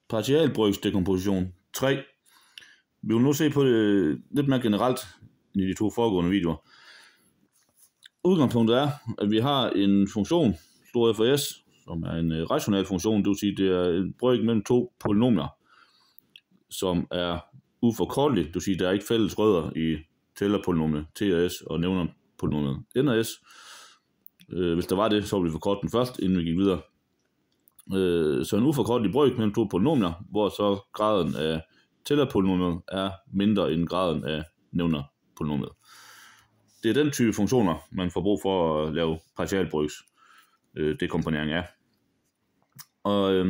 partialbrygsdekomposition 3. Vi vil nu se på det lidt mere generelt i de to foregående videoer. Udgangspunktet er, at vi har en funktion, stor F og S, som er en rationel funktion, det vil sige, det er en bryg mellem to polynomier, som er uforkorteligt, det vil sige, der er ikke fælles rødder i tællerpolynomiet T og S og nævnerpolynomiet N og S. Hvis der var det, så ville vi forkorte den først, inden vi gik videre. Så en uforkortelig bryg mellem to polynomier, hvor så graden af tællerpolynomiet er mindre end graden af nævnerpolynomiet. Det er den type funktioner, man får brug for at lave partialbrygs dekomponering af. Og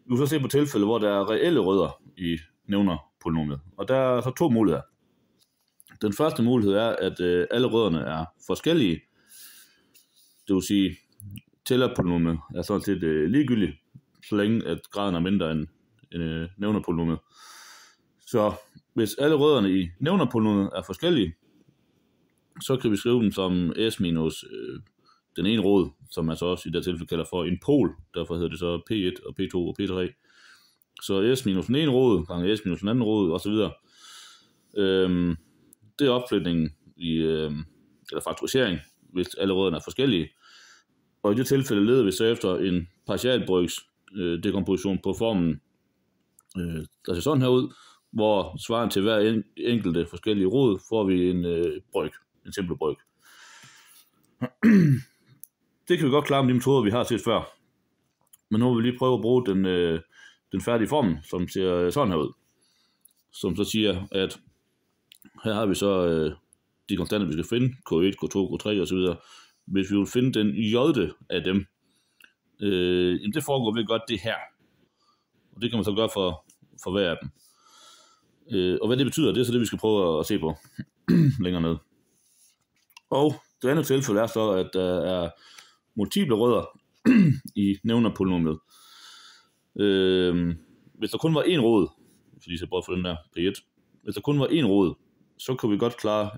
vi vil så se på tilfælde, hvor der er reelle rødder i nævnerpolynomiet. Og der er så to muligheder. Den første mulighed er, at alle rødderne er forskellige. Det vil sige, tællerpolynomiet er sådan set ligegyldigt, så længe at graden er mindre end nævnerpolynomiet. Så hvis alle rødderne i nævnerpolynomiet er forskellige, så kan vi skrive dem som S minus den ene rod, som man så også i det tilfælde kalder for en pol. Derfor hedder det så P1 og P2 og P3. Så S minus den ene rod gange S minus den anden rod osv. Det er opflytningen i, eller faktorisering, hvis alle rødderne er forskellige. Og i det tilfælde leder vi så efter en partialbrygs dekomposition på formen, der ser sådan her ud, hvor svaren til hver enkelte forskellige rod får vi en bryg, en simpel bryg. Det kan vi godt klare med de metoder, vi har set før. Men nu vil vi lige prøve at bruge den færdige form, som ser sådan her ud. Som så siger, at her har vi så de konstanter, vi skal finde, K1, K2, K3 osv. Hvis vi vil finde den j'de af dem, det foregår ved at gøre det her. Og det kan man så gøre for hver af dem. Og hvad det betyder, det er så det, vi skal prøve at se på længere ned. Og det andet tilfælde er så, at der er multiple rødder i nævnerpolynomiet. Hvis der kun var én rod, fordi jeg prøver for den der P1, hvis der kun var én rod, så kunne vi godt klare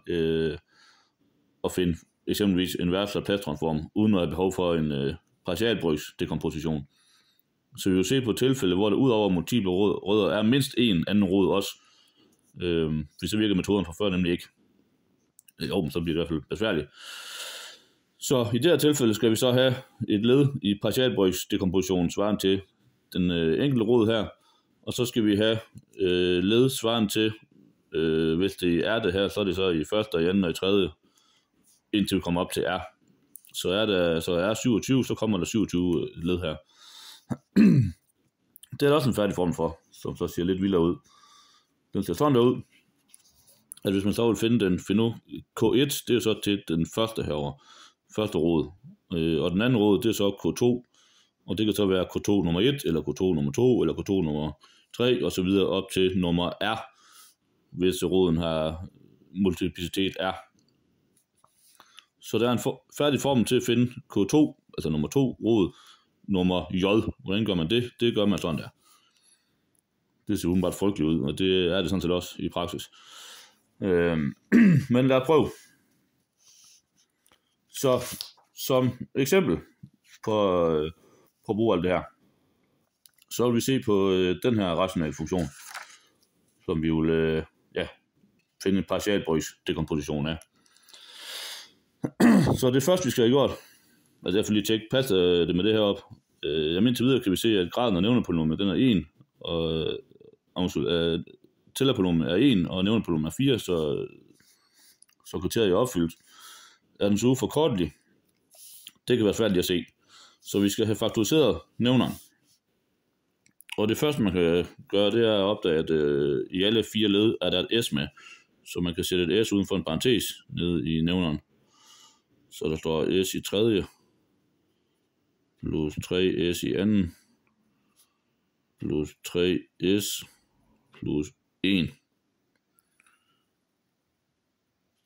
at finde eksempelvis en inverse Laplace-transform, uden at have behov for en partialbrygsdekomposition. Så vi vil se på tilfælde, hvor der udover multiple rødder er mindst en anden rod også. Hvis så virker metoden fra før nemlig ikke. Jo, så bliver det i hvert fald besværligt. Så i det her tilfælde skal vi så have et led i partialbrygsdekompositionen svarende til den enkelte rod her. Og så skal vi have led svarende til, hvis det er det her, så er det så i første, i anden og i tredje, indtil vi kommer op til R. Så er R27, så kommer der 27 led her. Det er der også en færdig form for, som så ser lidt vildere ud. Den ser sådan der ud, at hvis man så vil finde den K1, det er så til den første herovre, første rod. Og den anden rod, det er så K2, og det kan så være K2 nummer 1, eller K2 nummer 2, eller K2 nummer 3, og så videre op til nummer R, hvis roden har multiplicitet R. Så der er en færdig form til at finde K2, altså nummer 2 rod, nummer J. Hvordan gør man det? Det gør man sådan der. Det ser udenbart frygteligt ud, og det er det sådan set også i praksis. Men lad os prøve. Så som eksempel på at bruge alt det her, så vil vi se på den her rationelle funktion, som vi vil finde en partialbrygsdekomposition af. Så det første, vi skal have gjort, altså jeg får lige tjekke, passer det med det her op. Indtil videre kan vi se, at graden af nævnerpolynomiet, den er 1, og tællerpolynomiet er 1, og nævnerpolynomiet er 4, så kriteriet er opfyldt. Er den så uforkortelig? Det kan være svært at se. Så vi skal have faktoriseret nævneren. Og det første, man kan gøre, det er at opdage, at i alle 4 led er der et S med, så man kan sætte et S uden for en parentes nede i nævneren. Så der står S i tredje, plus 3S i anden, plus 3S, plus 1.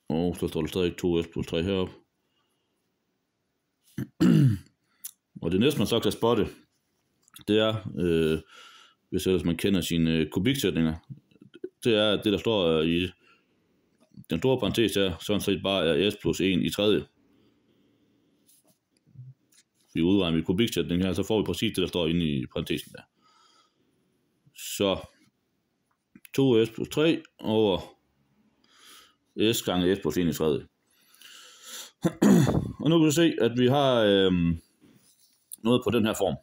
Og så står der stadig 2S plus 3 heroppe. Og det næste, man så kan spotte, det er, hvis ellers man kender sine kubiksætninger, det er, at det, der står i den store parentes her, sådan set bare er S plus 1 i tredje. Vi udregner med kubiksætningen her, så får vi præcis det, der står inde i parentesen der. Så 2s plus 3 over s gange s plus 1 i tredje. Og nu kan du se, at vi har noget på den her form.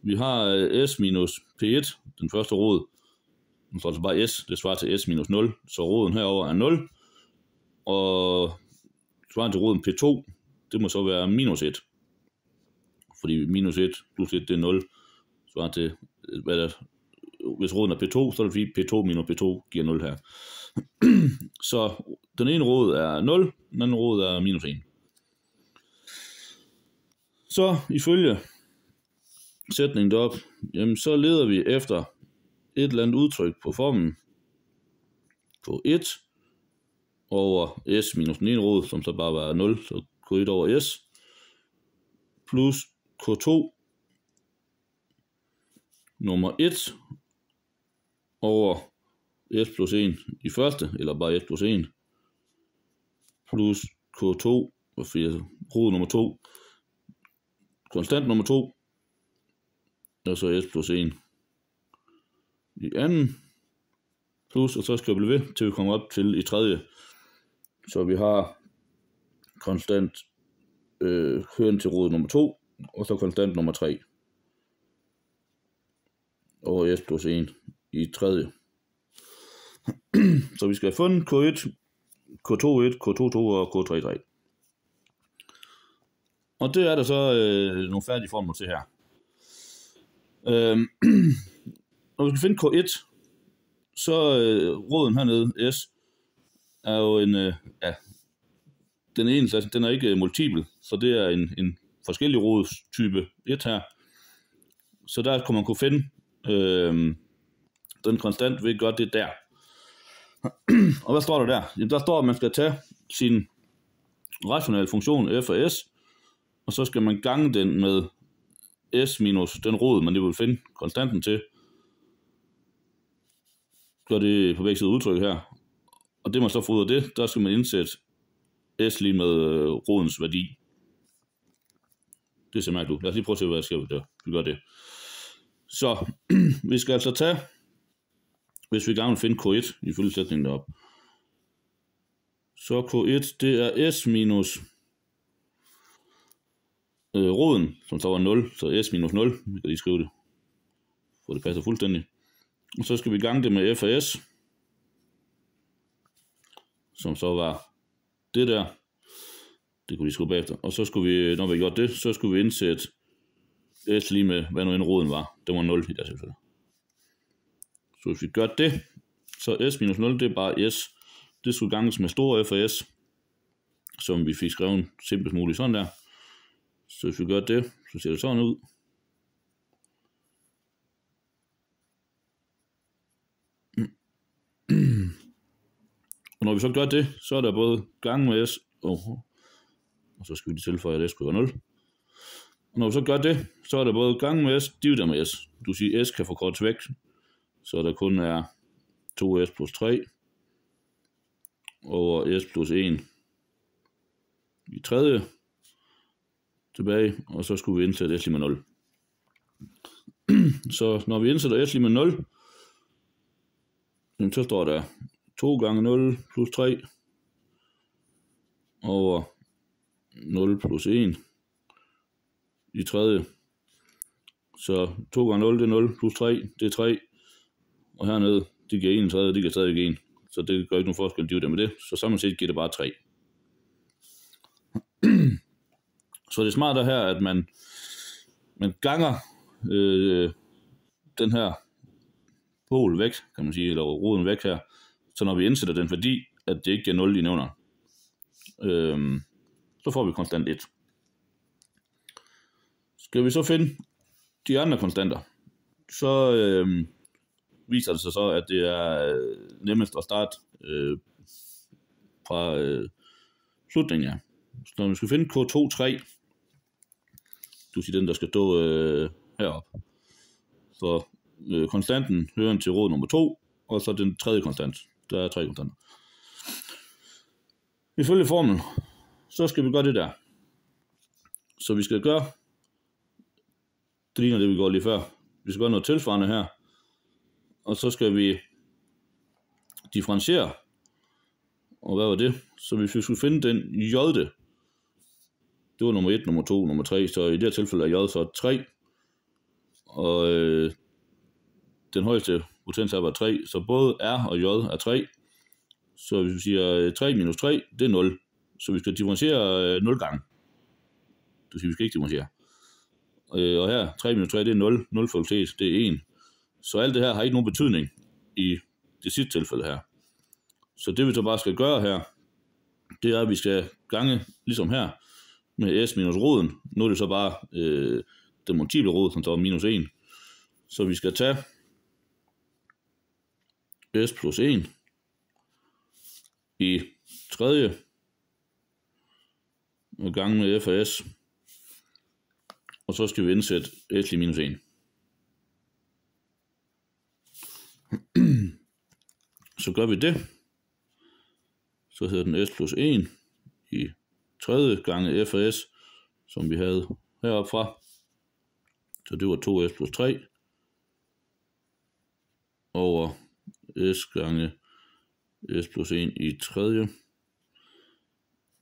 Vi har s minus p1, den første rod. Nu står det bare s, det svarer til s minus 0, så roden herover er 0. Og svarer til roden p2, det må så være minus 1. Fordi minus 1 plus 1, det er 0. Svarer til, hvis roden er p2, så er det fordi p2 minus p2 giver 0 her. Så den ene rod er 0, den anden rod er minus 1. Så ifølge sætningen derop, jamen så leder vi efter et eller andet udtryk på formen på 1 over s minus den ene rod, som så bare var 0, så k1 over s, plus k2 nummer 1 over s plus 1 i første, eller bare s plus 1, plus k2, rod nummer 2, konstant nummer 2, og så s plus 1 i anden, plus, og så skal vi blive ved, til vi kommer op til i tredje. Så vi har konstant hørende til rod nummer 2, og så konstant nummer 3 over s plus 1 i tredje. Så vi skal have fundet K1, K2, K2, og K3. Og det er der så nogle færdige formler til her. Når vi skal finde K1, så roden hernede, S, er jo en, den ene, den er ikke multipel, så det er en forskellig rodstype 1 her. Så der kunne man kunne finde den konstant ved at gøre det der. Og hvad står der der? Jamen, der står, at man skal tage sin rationale funktion f af s, og så skal man gange den med s minus den rod, man vil finde konstanten til. Gør det på begge sider udtryk her. Og det man så får ud af det, der skal man indsætte s lige med rodens værdi. Det ser mærkeligt ud. Lad os lige prøve at se, hvad der sker, hvis vi gør det. Så vi skal altså tage, hvis vi gerne vil finde K1 ifølge sætningen deroppe. Så K1, det er s minus roden, som så var 0, så s minus 0. Vi kan lige skrive det, for det passer fuldstændig. Og så skal vi gange det med f af s, som så var det der. Det kunne vi skrive bagefter. Og så skulle vi, når vi har gjort det, så skulle vi indsætte s lige med, hvad nu end roden var. Det var 0 i det tilfælde. Så hvis vi gør det, så s minus 0, det er bare s. Det skulle ganges med store f af s, som vi fik skrevet simpelthen muligt sådan der. Så hvis vi gør det, så ser det sådan ud. Og når vi så gør det, så er der både gange med s, og så skal vi lige tilføje, at s skulle være 0. Og når vi så gør det, så er der både gange med s, divideret med s. Du siger, s kan forkortes væk, så der kun er 2s plus 3 over s plus 1 i tredje tilbage, og så skulle vi indsætte s lige med 0. Så når vi indsætter s lige med 0, så står der 2 gange 0 plus 3 over 0 plus 1 i tredje. Så 2 gange 0, det er 0 plus 3, det er 3. Og hernede, det giver 1 i tredje, det giver stadig 1. Så det gør ikke nogen forskel, de med det. Så samlet set giver det bare 3. Så det smarte her, at man ganger den her pol væk, kan man sige, eller roden væk her. Så når vi indsætter den værdi, at det ikke giver 0 i nævneren, så får vi konstant 1. Skal vi så finde de andre konstanter, så viser det sig så, at det er nemmest at starte fra slutningen her. Så når vi skal finde K2-3, du siger den, der skal stå heroppe. Så konstanten hører til rod nummer 2, og så den tredje konstant. Der er 3 konstanter. Ifølge formlen, så skal vi gøre det der. Så vi skal gøre, det ligner det, vi går lige før. Vi skal gøre noget tilsvarende her. og så skal vi differentiere. Og hvad var det? Så hvis vi skulle finde den J'te, det var nummer 1, nummer 2, nummer 3, så i det her tilfælde er J så 3, og den højeste potens er 3, så både R og J er 3, så hvis vi siger 3 minus 3, det er 0, så vi skal differentiere 0 gange. Det vil sige, vi skal ikke differentiere. Og her, 3 minus 3, det er 0, 0 fakultet, det er 1. Så alt det her har ikke nogen betydning i det sidste tilfælde her. Så det vi så bare skal gøre her, det er, at vi skal gange, ligesom her, med s minus roden. Nu er det så bare den multiple rod, som står minus 1. Så vi skal tage s plus 1 i tredje og gange med f af s. Og så skal vi indsætte s lige minus 1. Så gør vi det. Så hedder den s plus 1 i tredje gange f af s, som vi havde heroppe fra. Så det var 2s plus 3 over s gange s plus 1 i tredje.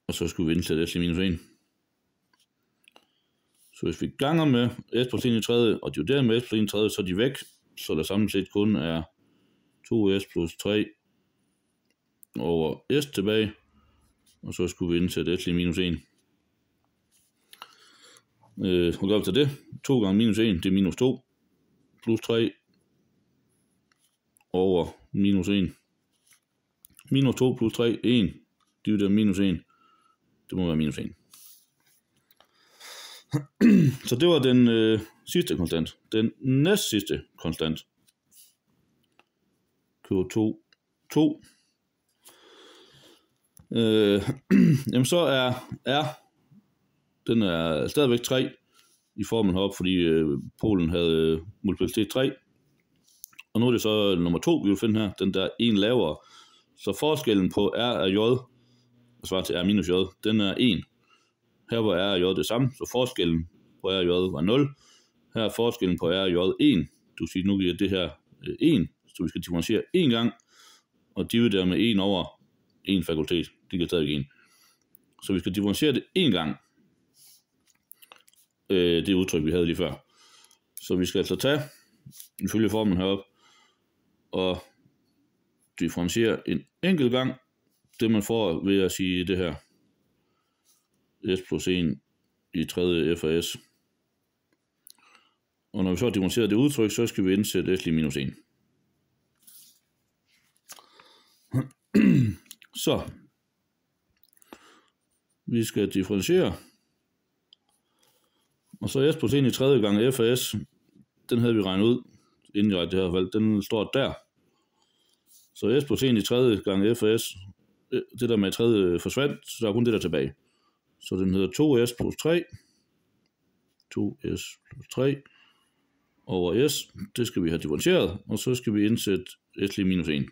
Og så skulle vi indsætte s lige minus 1. Så hvis vi ganger med s plus 1 i tredje, og dividerer med s plus 1 i tredje, så er de væk. Så der samlet set kun er 2s plus 3 over s tilbage. Og så skulle vi indsætte s lige minus 1. Og gør vi til det. 2 gange minus 1, det er minus 2. Plus 3 over minus 1. Minus 2 plus 3, 1. Divideret minus 1. Det må være minus 1. Så det var den sidste konstant. Den næst sidste konstant. K2. 2. Jamen så er R, den er stadigvæk 3 i formen heroppe, fordi polen havde multiplicitet 3. Og nu er det så nummer 2, vi vil finde her, den der 1 lavere. Så forskellen på R og J, og svarer til R minus J, den er 1. Her var R og J det samme, så forskellen på R og J var 0. Her er forskellen på R og J 1. Du vil sige, nu giver det her 1, så vi skal differentiere 1 gang, og dividere med 1 over 1 fakultet. Det giver stadig 1. Så vi skal differentiere det 1 gang. Det udtryk, vi havde lige før. Så vi skal altså tage, ifølge formen heroppe, og differentiere en enkelt gang, det man får ved at sige det her. S plus 1 i tredje f af s. Og når vi så har differentieret det udtryk, så skal vi indsætte s lige minus 1. Så vi skal differentiere. Og så s plus 1 i tredje gange f af s, den havde vi regnet ud, indirekte i hvert fald, den står der. Så s plus 1 i tredje gange f af s, det der med tredje forsvandt, så der er kun det der tilbage. Så den hedder 2s plus 3, 2s plus 3 over s, det skal vi have differentieret, og så skal vi indsætte s lige minus 1.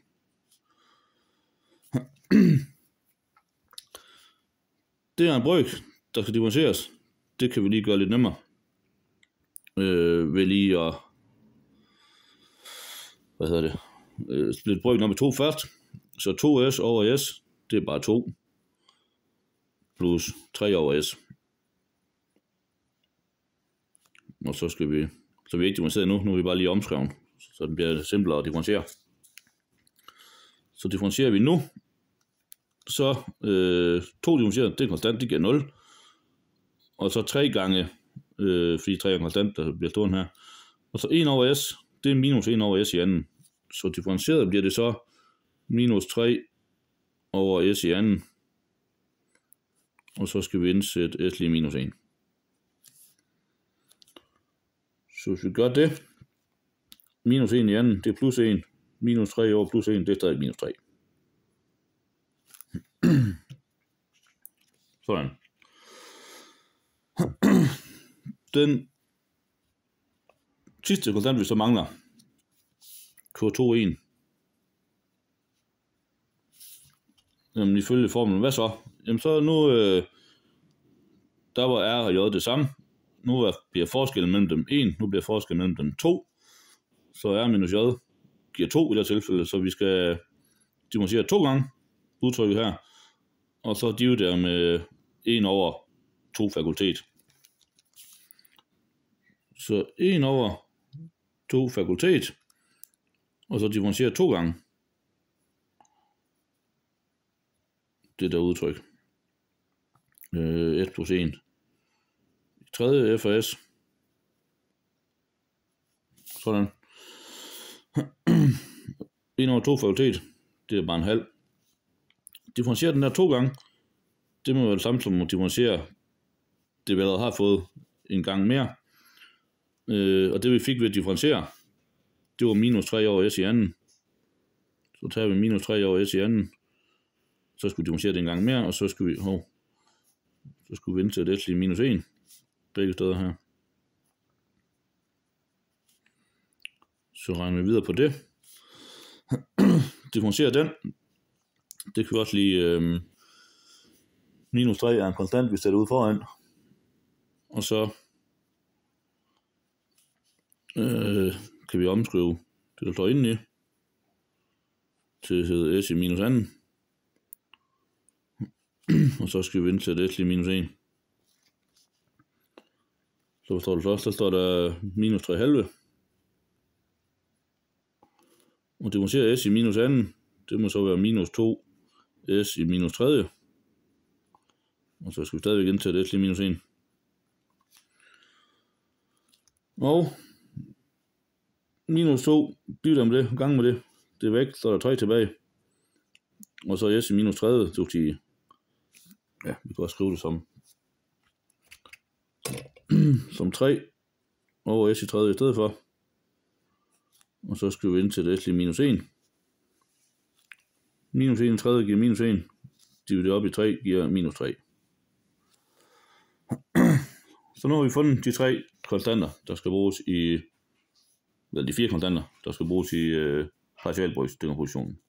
Det er en brøk, der skal differentieres. Det kan vi lige gøre lidt nemmere. Ved lige at splitte brøken op i 2 først. Så 2s over s, det er bare 2. Plus 3 over s. Og så skal vi, så vi ikke differentieret nu. Nu er vi bare lige omskrevet, så den bliver simplere at differentiere. Så differentierer vi nu. Så 2 differentieret, det er konstant, det giver 0. Og så 3 gange, fordi 3 er konstant, der bliver stående her. Og så 1 over s, det er minus 1 over s i anden. Så differentieret bliver det så minus 3 over s i anden. Og så skal vi indsætte s lige minus 1. Så hvis vi gør det, minus 1 i anden, det er plus 1. Minus 3 over plus 1, det er stadig minus 3. Sådan. Den sidste konstant, vi så mangler, K2,1. Jamen ifølge formlen, hvad så? Jamen så nu, der var R og J det samme. Nu bliver forskellen mellem dem 1, nu bliver forskellen mellem dem 2. Så R minus J, giver 2 i det her tilfælde, så vi skal differentiere 2 gange udtrykket her, og så dividere med 1 over 2 fakultet. Så 1 over 2 fakultet, og så differentiere 2 gange det der udtryk. 1 plus 1. Tredje f af s. Sådan. 1 over 2 fakultet, det er bare en halv. Differentiere den der 2 gange, det må være det samme som at differentiere det, vi allerede har fået en gang mere. Og det vi fik ved at differentiere, det var minus 3 over s i anden. Så tager vi minus 3 over s i anden. Så skulle vi differentiere det en gang mere, og så skulle vi vende til s lige minus 1. Begge steder her. Så regner vi videre på det. Differentiere den. Det kan vi også lige... minus 3 er en konstant, vi sætter ud foran. Og så kan vi omskrive det, der står indeni, til at hedde s i minus anden. Og så skal vi vende til s lige minus 1. Så står det så står der minus 3 halve. Og differentiere s i minus anden, det må så være minus 2 s i minus 3. Og så skal vi stadigvæk ind til s lige minus 1. Og minus 2, dividerer med det, gang med det, det er væk, så er der 3 tilbage. Og så s i minus 30, det vil ja, vi kan også skrive det som 3 over s i 30 i stedet for. Og så skal vi ind til s lige minus 1. Minus 1 i 30 giver minus 1. Divideret op i 3 giver minus 3. Så nu har vi fundet de 3 konstanter, der skal bruges i, eller de 4 konstanter, der skal bruges i partialbrugsdecompositionen.